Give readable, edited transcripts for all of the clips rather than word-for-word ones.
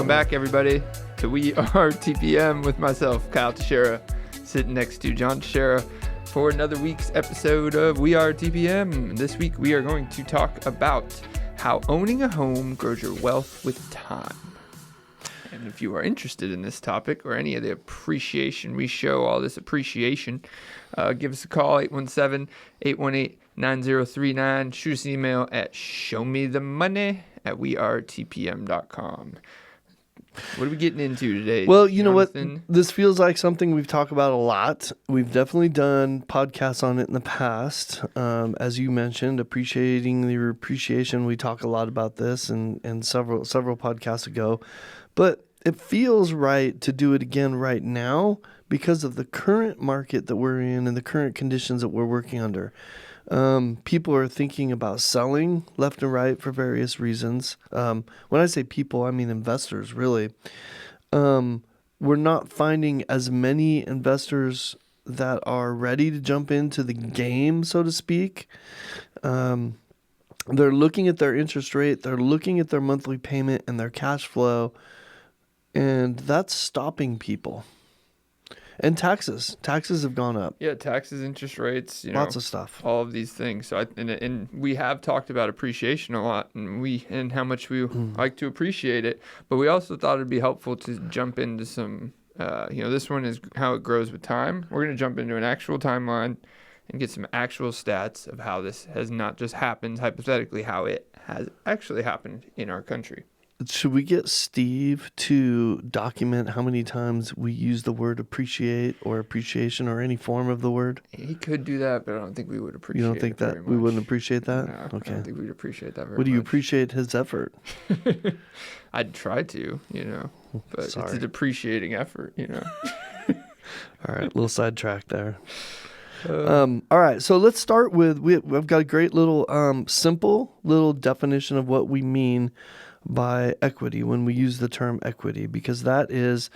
back, everybody, to We Are TPM with myself, Kyle Teixeira, sitting next to John Teixeira for another week's episode of We Are TPM. This week, we are going to talk about how owning a home grows your wealth with time. And if you are interested in this topic or any of the appreciation we show, all this appreciation, give us a call, 817-818-9039. Shoot us an email at showmethemoney@wearetpm.com. What are we getting into today? Well, you know what? Jonathan? This feels like something we've talked about a lot. We've definitely done podcasts on it in the past. As you mentioned, appreciating the appreciation. We talk a lot about this and several podcasts ago. But it feels right to do it again right now because of the current market that we're in and the current conditions that we're working under. People are thinking about selling left and right for various reasons. When I say people, I mean investors, really. We're not finding as many investors that are ready to jump into the game, so to speak. They're looking at their interest rate, they're looking at their monthly payment and their cash flow, and that's stopping people. And taxes have gone up. Yeah, taxes, interest rates, lots of stuff. All of these things. So, and we have talked about appreciation a lot, and how much we like to appreciate it. But we also thought it'd be helpful to jump into some. This one is how it grows with time. We're going to jump into an actual timeline and get some actual stats of how this has not just happened hypothetically, how it has actually happened in our country. Should we get Steve to document how many times we use the word appreciate or appreciation or any form of the word? He could do that, but I don't think we would appreciate it. You don't think that we wouldn't appreciate that? No, okay. I don't think we'd appreciate that very much. Would you appreciate his effort? I'd try to, but It's a depreciating effort, All right, little sidetrack there. All right, so let's start with, we've got a great little simple little definition of what we mean by equity when we use the term equity, because that is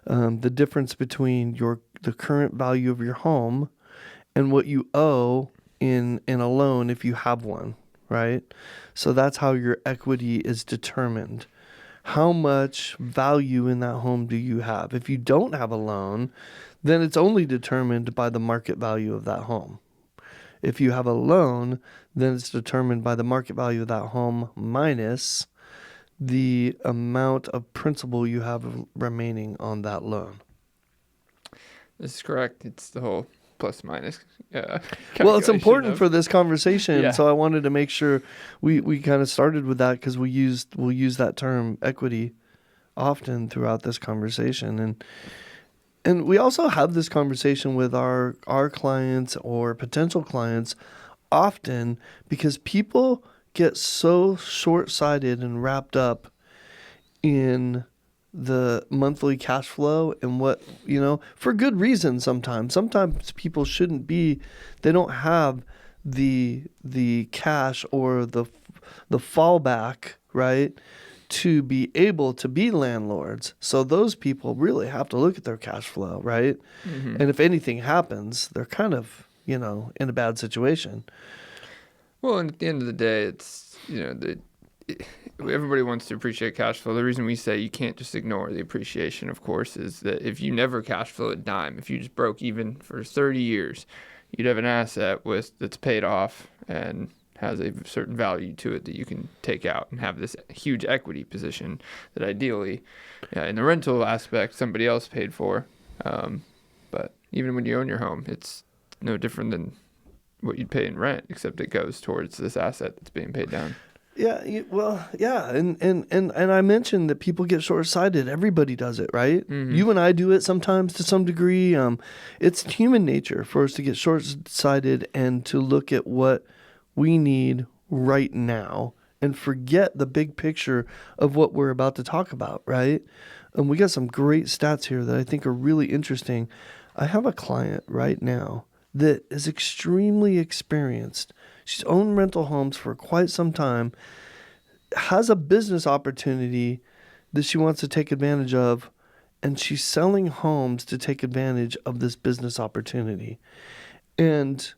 the difference between the current value of your home and what you owe in a loan if you have one, right? So that's how your equity is determined. How much value in that home do you have? If you don't have a loan, then it's only determined by the market value of that home. If you have a loan, then it's determined by the market value of that home minus the amount of principal you have remaining on that loan. This is correct. It's the whole plus minus. Well, it's important for this conversation, Yeah. So I wanted to make sure we kind of started with that because we'll use that term equity often throughout this conversation, and we also have this conversation with our clients or potential clients often because people get so short-sighted and wrapped up in the monthly cash flow and what, for good reason sometimes. Sometimes people they don't have the cash or the fallback, right, to be able to be landlords. So those people really have to look at their cash flow, right? Mm-hmm. And if anything happens, they're kind of, in a bad situation. Well, and at the end of the day, it's, everybody wants to appreciate cash flow. The reason we say you can't just ignore the appreciation, of course, is that if you never cash flow a dime, if you just broke even for 30 years, you'd have an asset that's paid off and has a certain value to it that you can take out and have this huge equity position that ideally, in the rental aspect, somebody else paid for. But even when you own your home, it's no different than what you'd pay in rent, except it goes towards this asset that's being paid down. Yeah, well, yeah, and I mentioned that people get short-sighted. Everybody does it, right? Mm-hmm. You and I do it sometimes to some degree. It's human nature for us to get short-sighted and to look at what we need right now and forget the big picture of what we're about to talk about, right? And we got some great stats here that I think are really interesting. I have a client right now that is extremely experienced. She's owned rental homes for quite some time, has a business opportunity that she wants to take advantage of, and she's selling homes to take advantage of this business opportunity. And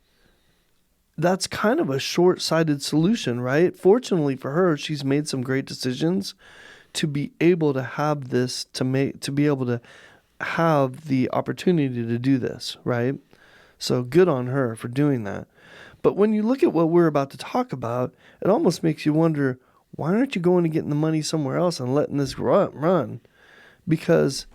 that's kind of a short-sighted solution, right? Fortunately for her, she's made some great decisions to be able to have this, to be able to have the opportunity to do this, right? So good on her for doing that. But when you look at what we're about to talk about, it almost makes you wonder, why aren't you going and getting the money somewhere else and letting this run? Because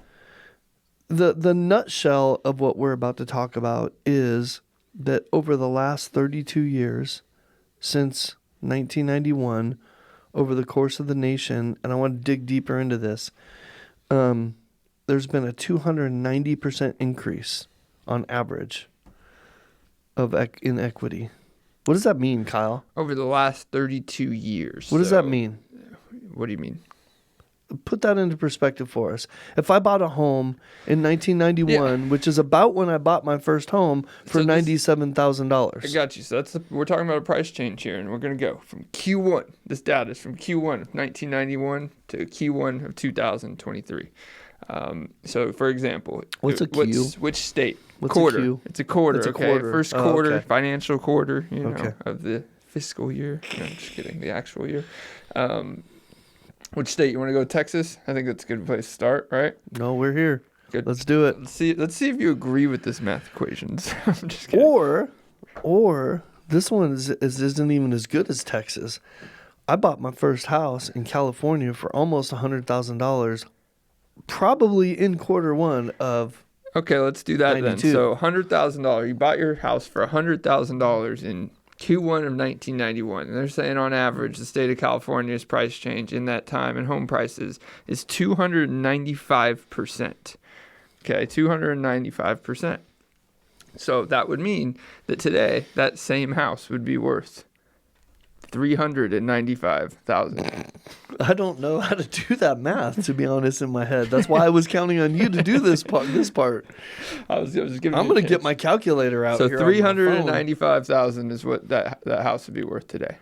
the nutshell of what we're about to talk about is that over the last 32 years, since 1991, over the course of the nation, and I want to dig deeper into this, there's been a 290% increase on average of inequity. What does that mean, Kyle? Over the last 32 years. What does that mean? What do you mean? Put that into perspective for us. If I bought a home in 1991, which is about when I bought my first home for $97,000. I got you. So we're talking about a price change here, and we're going to go from Q1. This data is from Q1 of 1991 to Q1 of 2023. So, for example, what's a Q? Which state? What's quarter. A Q? It's a quarter. It's a okay, quarter. First quarter, okay. Financial quarter. Of the fiscal year. No, I'm just kidding. The actual year. Which state? You want to go? Texas? I think that's a good place to start, right? No, we're here. Good. Let's do it. Let's see if you agree with this math equations. I'm just kidding. Or this one isn't even as good as Texas. I bought my first house in California for almost $100,000, probably in quarter one of. Okay, let's do that 92. then. So $100,000. You bought your house for $100,000 in Q1 of 1991. And they're saying on average, the state of California's price change in that time in home prices is 295%. Okay, 295%. So that would mean that today, that same house would be worth $395,000. I don't know how to do that math, to be honest, in my head. That's why I was counting on you to do this part. I was just giving. I'm going to get my calculator out. So here $395,000 is what that house would be worth today.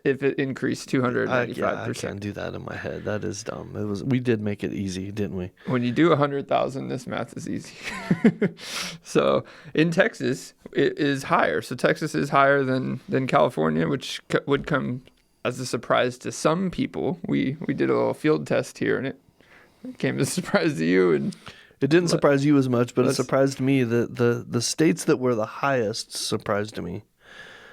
If it increased 295%. I can't do that in my head. That is dumb. We did make it easy, didn't we? When you do 100,000, this math is easy. So in Texas, it is higher. So Texas is higher than California, which would come as a surprise to some people. We did a little field test here, and it came as a surprise to you. And it didn't surprise you as much, but it surprised me. The states that were the highest surprised me.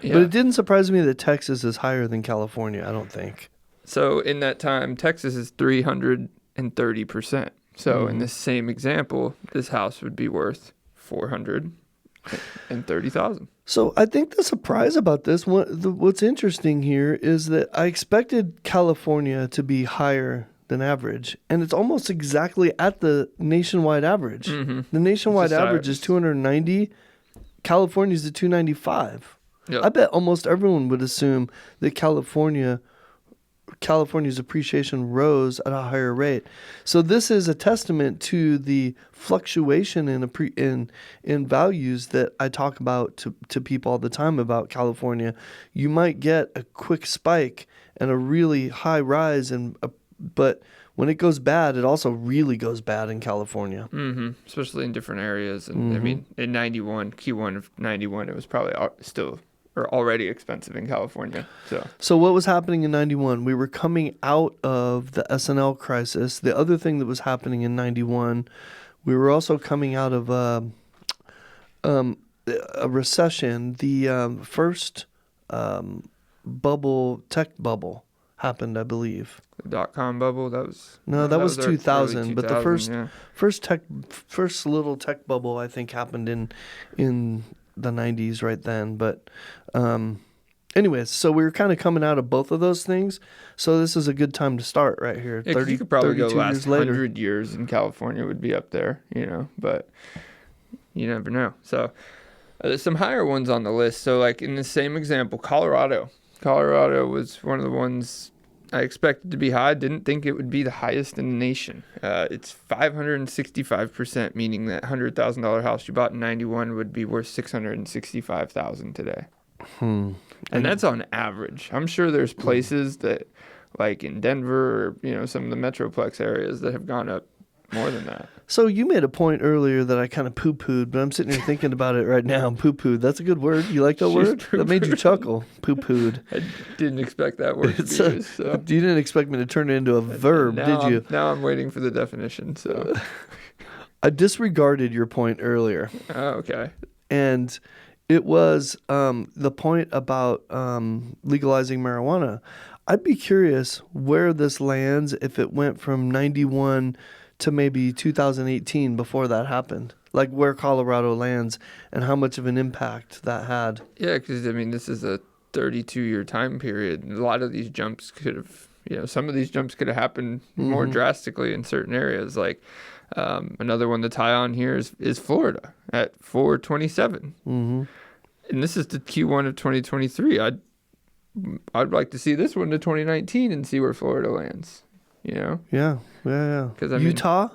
Yeah. But it didn't surprise me that Texas is higher than California, I don't think. So in that time, Texas is 330%. So in this same example, this house would be worth $430,000. So I think the surprise about this, what's interesting here is that I expected California to be higher than average, and it's almost exactly at the nationwide average. Mm-hmm. The nationwide average is 290. California's at 295. Yep. I bet almost everyone would assume that California's appreciation rose at a higher rate. So this is a testament to the fluctuation in values that I talk about to people all the time about California. You might get a quick spike and a really high rise, but when it goes bad, it also really goes bad in California. Mm-hmm. Especially in different areas. And I mean, in Q1 of 91, it was probably still already expensive in California. So what was happening in 91? We were coming out of the S&L crisis. The other thing that was happening in 91, we were also coming out of a recession. The first tech bubble happened, I believe. The dot-com bubble, that was 2000, but the first little tech bubble I think happened in the 90s right then. But anyways, so we were kind of coming out of both of those things. So this is a good time to start right here. Yeah, 30, you could probably go last 100 years in California would be up there, but you never know. So there's some higher ones on the list. So like in the same example, Colorado was one of the ones I expected to be high. Didn't think it would be the highest in the nation. It's 565%, meaning that $100,000 house you bought in 91 would be worth $665,000 today. And that's on average. I'm sure there's places that, like in Denver or some of the Metroplex areas, that have gone up More than that. So you made a point earlier that I kind of poo-pooed, but I'm sitting here thinking about it right now. Poo-pooed. That's a good word. You like that word? That made you chuckle. Poo-pooed. I didn't expect that word to be used. So. You didn't expect me to turn it into a verb, did you? Now I'm waiting for the definition. So I disregarded your point earlier. Oh, okay. And it was the point about legalizing marijuana. I'd be curious where this lands if it went from 91 to maybe 2018 before that happened. Like where Colorado lands and how much of an impact that had. Yeah, because, I mean, this is a 32-year time period. A lot of these jumps could have, some of these jumps could have happened more drastically in certain areas. Like another one to tie on here is Florida at 427. Mm-hmm. And this is the Q1 of 2023. I'd like to see this one to 2019 and see where Florida lands. Yeah. 'Cause, I mean, Utah?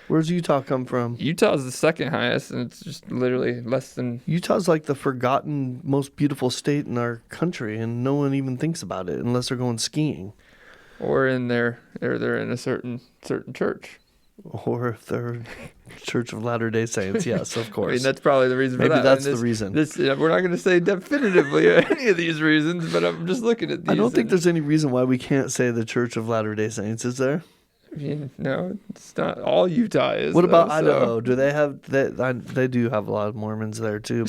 Where's Utah come from? Utah's the second highest, and it's just literally less than... Utah's like the forgotten, most beautiful state in our country, and no one even thinks about it unless they're going skiing. Or they're in a certain church. Or if they're Church of Latter-day Saints, yes, of course. I mean, that's probably the reason for that. Maybe that's the reason. We're not going to say definitively any of these reasons, but I'm just looking at these. I don't think there's any reason why we can't say the Church of Latter-day Saints, is there? I mean, no, it's not. All Utah is. What about Idaho? So. Do they have... They do have a lot of Mormons there, too,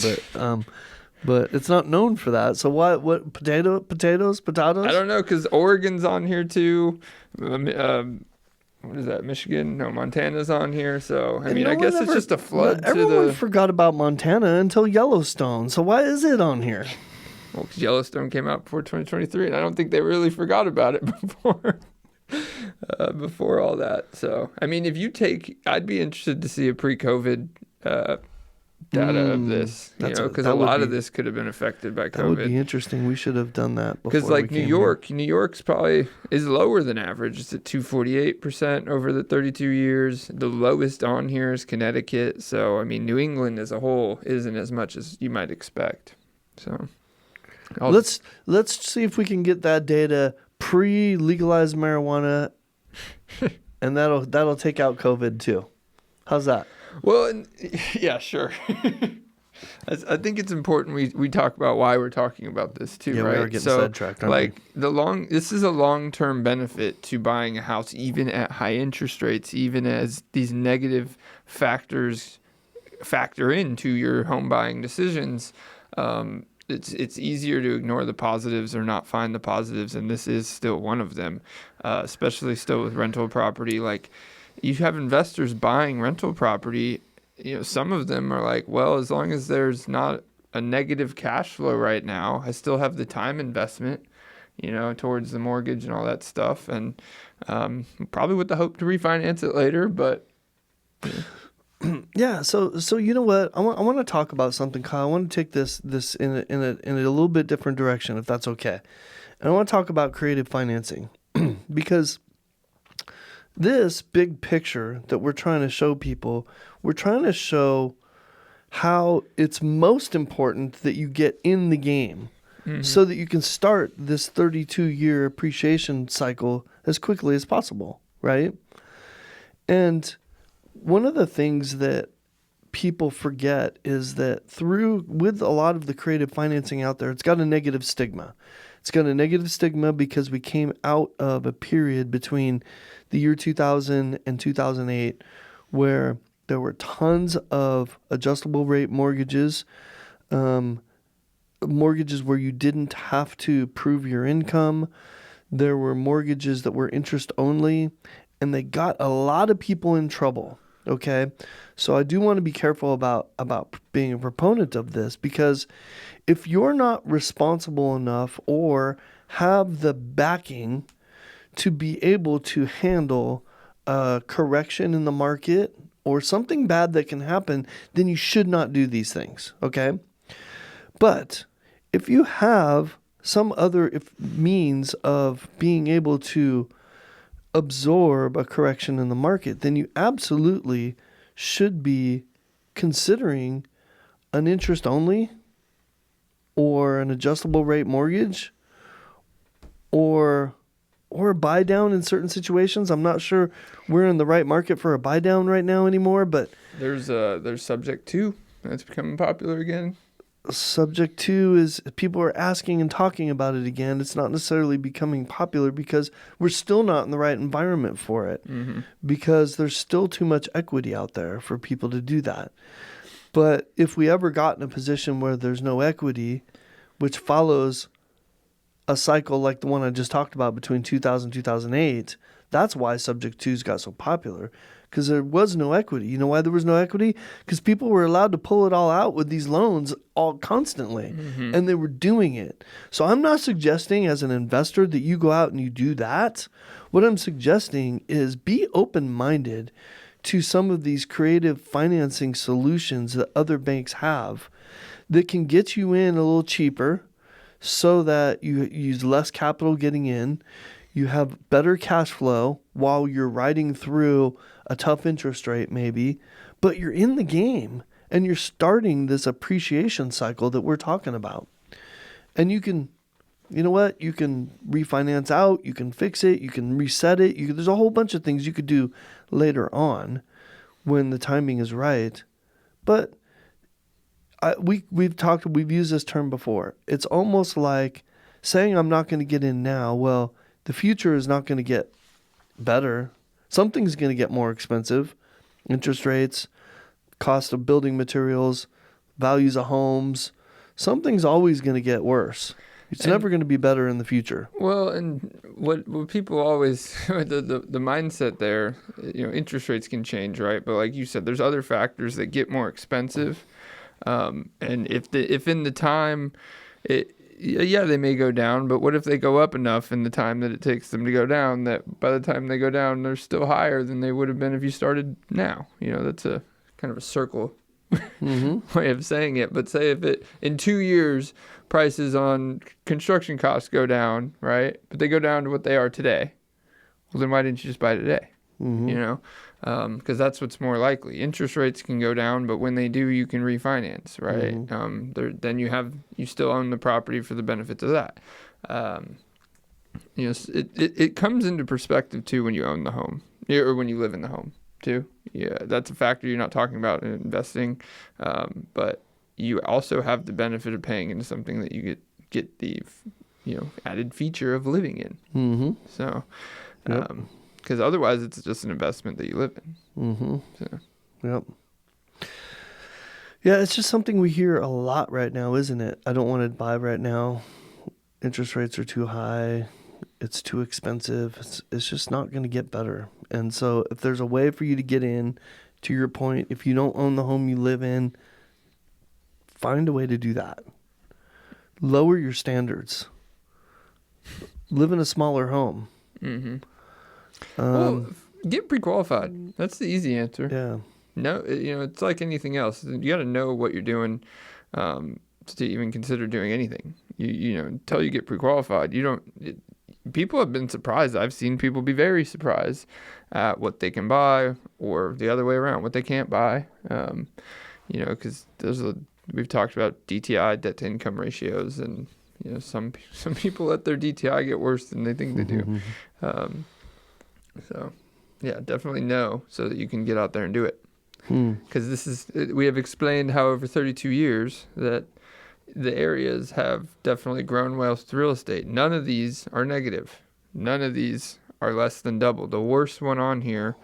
but it's not known for that. So what potatoes? I don't know, because Oregon's on here, too. What is that? Michigan? No, Montana's on here. So, I mean, I guess it's just a flood to everyone forgot about Montana until Yellowstone. So why is it on here? Well, because Yellowstone came out before 2023, and I don't think they really forgot about it before all that. So, I mean, I'd be interested to see a pre-COVID data of this, because a lot of this could have been affected by COVID. That would be interesting. We should have done that before. Because like New York's probably is lower than average. It's at 248% over the 32 years. The lowest on here is Connecticut. So I mean, New England as a whole isn't as much as you might expect. So let's see if we can get that data pre-legalized marijuana, and that'll take out COVID too. How's that? Well, yeah, sure. I think it's important we talk about why we're talking about this too, right? We are getting sidetracked, aren't we? This is a long-term benefit to buying a house, even at high interest rates, even as these negative factors factor into your home buying decisions. It's easier to ignore the positives or not find the positives, and this is still one of them, especially still with rental property. Like, you have investors buying rental property, some of them are like, well, as long as there's not a negative cash flow right now, I still have the time investment, towards the mortgage and all that stuff. And probably with the hope to refinance it later, but... Yeah, so you know what? I want to talk about something, Kyle. I want to take this in a little bit different direction, if that's okay. And I want to talk about creative financing because... This big picture that we're trying to show people, we're trying to show how it's most important that you get in the game so that you can start this 32-year appreciation cycle as quickly as possible, right? And one of the things that people forget is that with a lot of the creative financing out there, it's got a negative stigma. It's got a negative stigma because we came out of a period between the year 2000 and 2008 where there were tons of adjustable rate mortgages, mortgages where you didn't have to prove your income. There were mortgages that were interest only, and they got a lot of people in trouble. Okay, so I do want to be careful about being a proponent of this, because if you're not responsible enough or have the backing to be able to handle a correction in the market or something bad that can happen, then you should not do these things, okay? But if you have some other means of being able to absorb a correction in the market, then you absolutely should be considering an interest only or an adjustable rate mortgage or or a buy down in certain situations. I'm not sure we're in the right market for a buy down right now anymore, but There's subject to that's becoming popular again. subject to is people are asking and talking about it again. It's not necessarily becoming popular because we're still not in the right environment for it, because there's still too much equity out there for people to do that. But if we ever got in a position where there's no equity, which follows a cycle like the one I just talked about between 2000 and 2008, that's why Subject 2's got so popular, because there was no equity. You know why there was no equity? Because people were allowed to pull it all out with these loans all constantly, and they were doing it. So I'm not suggesting as an investor that you go out and you do that. What I'm suggesting is be open-minded to some of these creative financing solutions that other banks have that can get you in a little cheaper, so that you use less capital getting in, you have better cash flow while you're riding through a tough interest rate maybe, but you're in the game and you're starting this appreciation cycle that we're talking about. And you can, you know what, you can refinance out, you can fix it, you can reset it. There's a whole bunch of things you could do later on when the timing is right. But we've used this term before. It's almost like saying I'm not going to get in now. Well, the future is not going to get better. Something's going to get more expensive. Interest rates, cost of building materials, values of homes. Something's always going to get worse. It's never going to be better in the future. Well, and what people always the mindset there, interest rates can change, right? But like you said, there's other factors that get more expensive. And if in the time, they may go down, but what if they go up enough in the time that it takes them to go down, that by the time they go down, they're still higher than they would have been if you started now? That's a kind of a circle way of saying it. But say if in 2 years, prices on construction costs go down, right? But they go down to what they are today. Well, then why didn't you just buy today? Because that's what's more likely. Interest rates can go down, but when they do, you can refinance, right? Then you still own the property for the benefits of that. It comes into perspective too when you own the home, or when you live in the home too. Yeah, that's a factor you're not talking about in investing, but you also have the benefit of paying into something that you get the added feature of living in. So. Yep. Because otherwise, it's just an investment that you live in. So. Yep. Yeah, it's just something we hear a lot right now, isn't it? I don't want to buy right now. Interest rates are too high. It's too expensive. It's just not going to get better. And so if there's a way for you to get in, to your point, if you don't own the home you live in, find a way to do that. Lower your standards. Live in a smaller home. Well, get pre-qualified. That's the easy answer. Yeah. No, it's like anything else. You got to know what you're doing to even consider doing anything. Until you get pre-qualified, people have been surprised. I've seen people be very surprised at what they can buy, or the other way around, what they can't buy. Because we've talked about DTI, debt to income ratios, and some people let their DTI get worse than they think they do. So, yeah, definitely know so that you can get out there and do it. Because we have explained how over 32 years that the areas have definitely grown well with real estate. None of these are negative. None of these are less than double. The worst one on here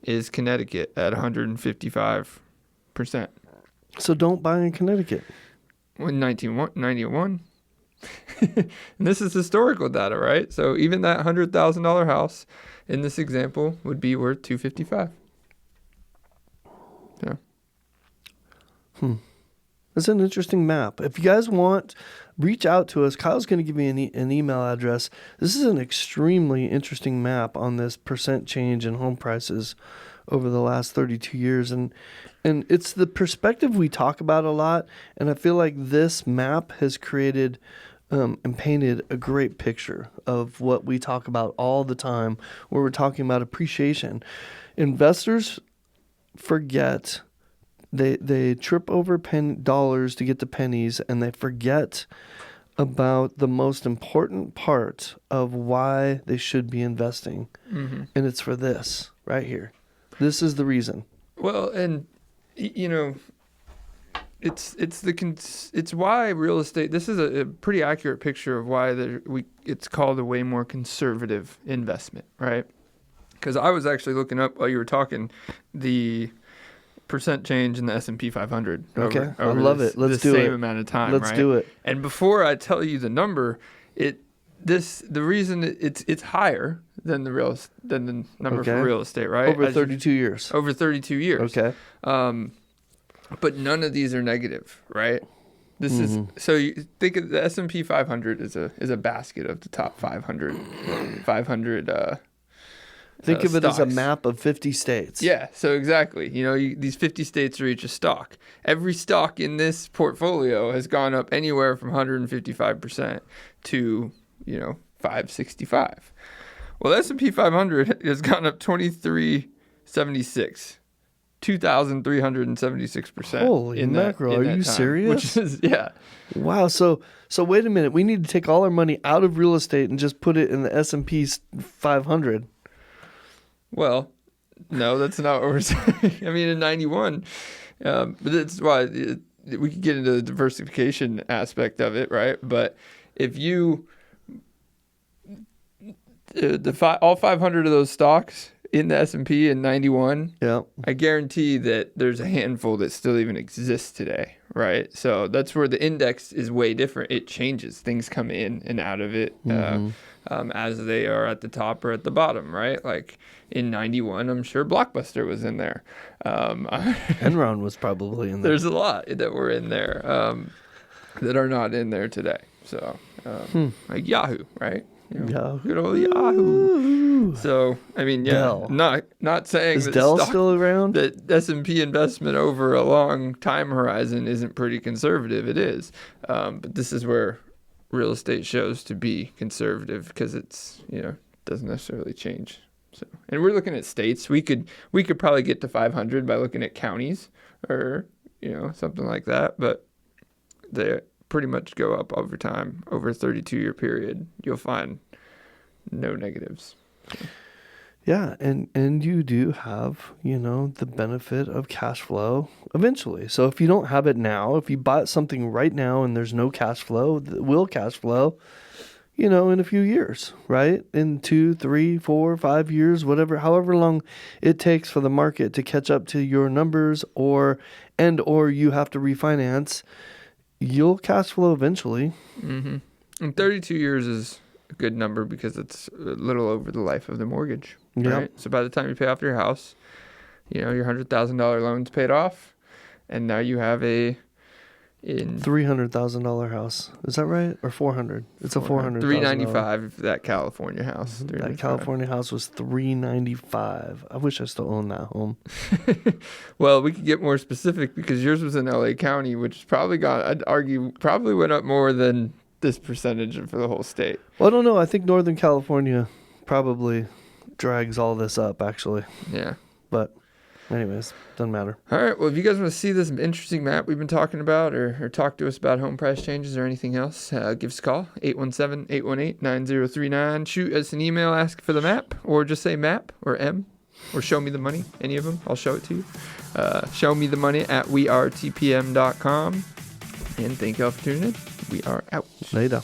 is Connecticut at 155%. So don't buy in Connecticut. In 1991. And this is historical data, right? So even that $100,000 house in this example would be worth $255. Yeah. It's an interesting map. If you guys want, reach out to us. Kyle's going to give me an email address. This is an extremely interesting map on this percent change in home prices over the last 32 years. And it's the perspective we talk about a lot. And I feel like this map has created and painted a great picture of what we talk about all the time, where we're talking about appreciation. Investors forget, they trip over dollars to get to pennies, and they forget about the most important part of why they should be investing. And it's for this right here. This is the reason. Well, and it's why real estate. This is a pretty accurate picture of why it's called a way more conservative investment, right? Because I was actually looking up while you were talking the percent change in the S&P 500. Okay, I over love this, it. Let's this do same it. amount of time. Let's right? do it. And before I tell you the number, the reason it's higher than the number for real estate, right? Over 32 years. Over 32 years. Okay. But none of these are negative, right? This is so you think of the S&P 500 is a basket of the top 500 Think of it as a stocks. map of 50 states. Yeah, so exactly. These 50 states are each a stock. Every stock in this portfolio has gone up anywhere from 155% to, 565. Well, the S&P 500 has gone up 2376. 2,376%. Holy mackerel! Are you serious? Which is, yeah. Wow. So wait a minute. We need to take all our money out of real estate and just put it in the S&P 500. Well, no, that's not what we're saying. I mean, in 91, but that's why we could get into the diversification aspect of it, right? But if you all 500 of those stocks in the S&P in 91, Yeah. I guarantee that there's a handful that still even exists today, right? So that's where the index is way different. It changes. Things come in and out of it as they are at the top or at the bottom, right? Like in 91, I'm sure Blockbuster was in there. Enron was probably in there. There's a lot that were in there that are not in there today. So like Yahoo, right? Yahoo. Good old Yahoo. So I mean, yeah, Dell. not saying Is that Dell still around? that S&P investment over a long time horizon isn't pretty conservative. It is, but this is where real estate shows to be conservative because it's doesn't necessarily change. So, and we're looking at states. We could probably get to 500 by looking at counties or something like that, but they pretty much go up over time. Over a 32-year period, you'll find no negatives. Yeah, and you do have, the benefit of cash flow eventually. So if you don't have it now, if you bought something right now and there's no cash flow, that will cash flow, in a few years, right? In 2, 3, 4, 5 years, however long it takes for the market to catch up to your numbers or you have to refinance, you'll cash flow eventually. Mm-hmm. And 32 years is a good number because it's a little over the life of the mortgage. Yep. Right? So by the time you pay off your house, your $100,000 loan's paid off, and now you have a $300,000 house. Is that right? Or 400? It's a 400. $395. That California house. That California house was $395. I wish I still owned that home. Well, we could get more specific because yours was in LA County, which is probably I'd argue probably went up more than this percentage for the whole state. Well, I don't know. I think Northern California probably drags all this up, actually. Yeah. But anyways, doesn't matter. All right. Well, if you guys want to see this interesting map we've been talking about or talk to us about home price changes or anything else, give us a call, 817-818-9039. Shoot us an email, ask for the map, or just say map or M, or show me the money, any of them. I'll show it to you. Show me the money at wearetpm.com. And thank y'all for tuning in. We are out. Later.